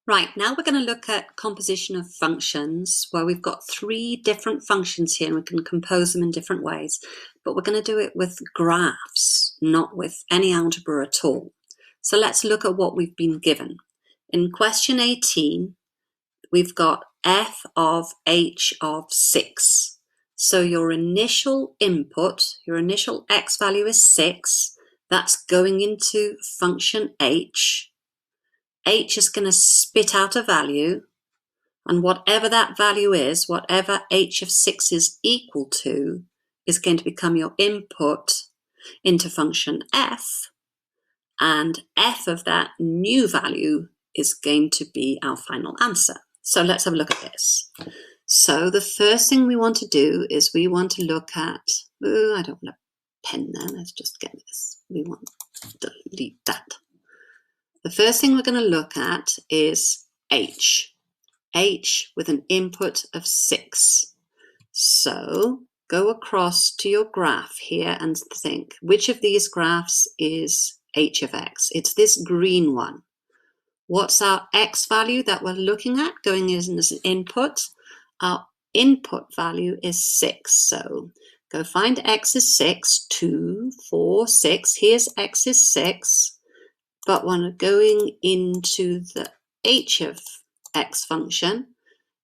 Right, now we're going to look at composition of functions where we've got three different functions here and we can compose them in different ways, but we're going to do it with graphs, not with any algebra at all. So let's look at what we've been given. In question 18, we've got f of h of 6. So your initial input, your initial x value is 6. That's going into function h. H is going to spit out a value, and whatever that value is, whatever h of 6 is equal to, is going to become your input into function f, and f of that new value is going to be our final answer. So let's have a look at this. So the first thing we want to do is we want to look at, I don't want a pen there, let's just get this. We want to delete that. The first thing we're going to look at is h. H with an input of 6. So go across to your graph here and think, which of these graphs is h of x? It's this green one. What's our x value that we're looking at going in as an input? Our input value is 6. So go find x is 6, 2, 4, 6. Here's x is 6. But when we're going into the h of x function,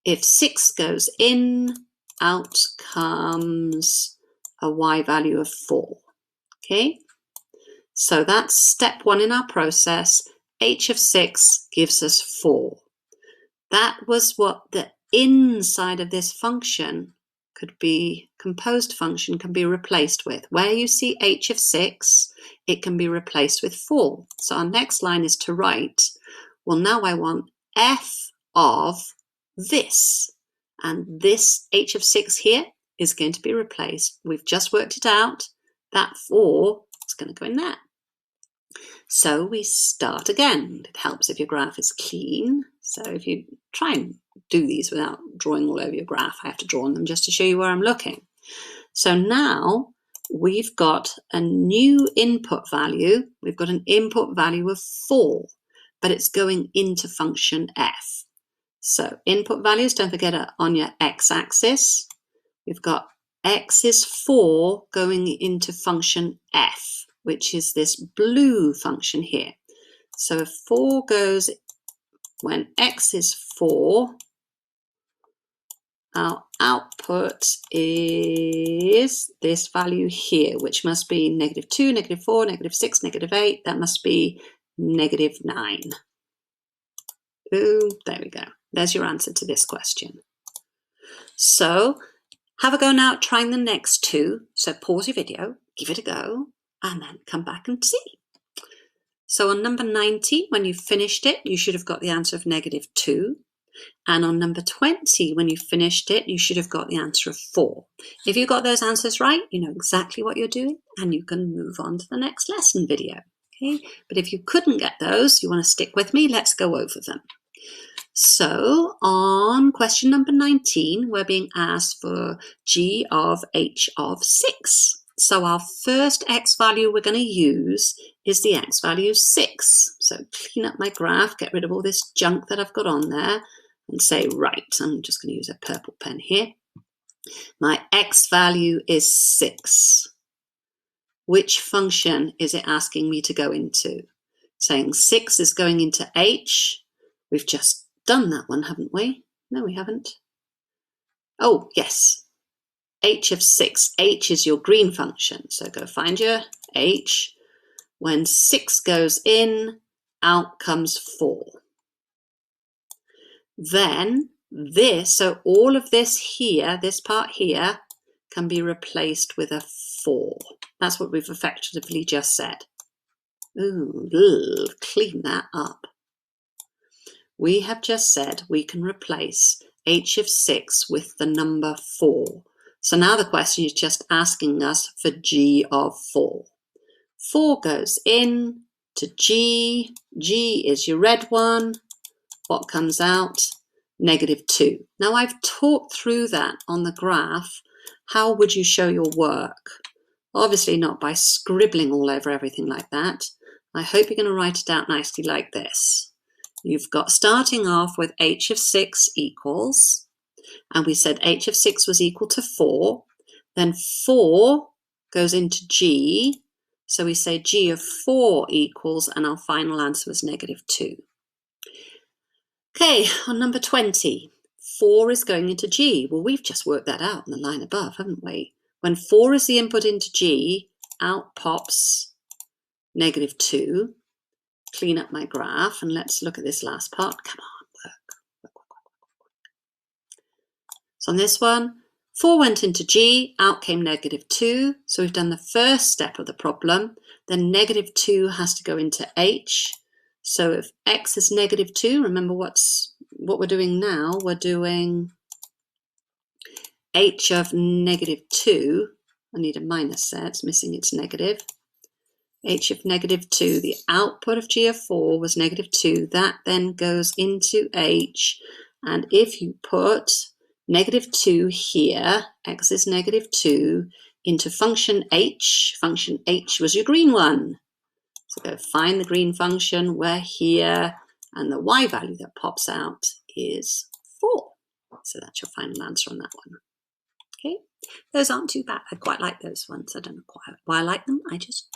if 6 goes in, out comes a y value of 4. Okay, so that's step 1 in our process. H of 6 gives us 4. That was what the inside of this function could be, composed function can be replaced with. Where you see h of 6, it can be replaced with 4. So our next line is to write, well, now I want f of this. And this h of 6 here is going to be replaced. We've just worked it out. That 4 is going to go in there. So we start again. It helps if your graph is clean. So if you try and do these without drawing all over your graph, I have to draw on them just to show you where I'm looking. So now we've got a new input value. We've got an input value of 4, but it's going into function f. So input values, don't forget, are on your x-axis. We've got x is 4 going into function f, which is this blue function here. So if 4 goes, when x is 4, our output is this value here, which must be -2, -4, -6, -8. That must be -9. Ooh, there we go. There's your answer to this question. So have a go now at trying the next two. So pause your video, give it a go, and then come back and see. So on number 90, when you finished it, you should have got the answer of -2. And on number 20, when you finished it, you should have got the answer of 4. If you got those answers right, you know exactly what you're doing and you can move on to the next lesson video. Okay? But if you couldn't get those, you want to stick with me, let's go over them. So on question number 19, we're being asked for g of h of 6. So our first x value we're going to use is the x value 6. So clean up my graph, get rid of all this junk that I've got on there, and say, right, I'm just going to use a purple pen here. My x value is 6. Which function is it asking me to go into? Saying 6 is going into h. We've just done that one, haven't we? No, we haven't. Oh, yes. H of 6. H is your green function. So go find your h. When 6 goes in, out comes 4. Then this, so all of this here, this part here, can be replaced with a 4. That's what we've effectively just said. Ooh, clean that up. We have just said we can replace h of 6 with the number 4. So now the question is just asking us for g of 4. 4 goes in to g. G is your red one. What comes out? -2. Now I've talked through that on the graph. How would you show your work? Obviously not by scribbling all over everything like that. I hope you're going to write it out nicely like this. You've got starting off with h of 6 equals, and we said h of 6 was equal to 4. Then 4 goes into g, so we say g of 4 equals, and our final answer was -2. Okay, on number 20, 4 is going into g. Well, we've just worked that out in the line above, haven't we? When 4 is the input into g, out pops -2. Clean up my graph and let's look at this last part. Come on, work. So on this one, 4 went into g, out came -2. So we've done the first step of the problem. Then -2 has to go into h. So if x is -2, remember what we're doing now? We're doing h of -2. I need a minus there, it's missing its negative. H of -2, the output of g of 4 was -2. That then goes into h. And if you put -2 here, x is -2, into function h was your green one. So go find the green function, we're here, and the y value that pops out is 4. So that's your final answer on that one. Okay, those aren't too bad. I quite like those ones. I don't know quite why I like them. I just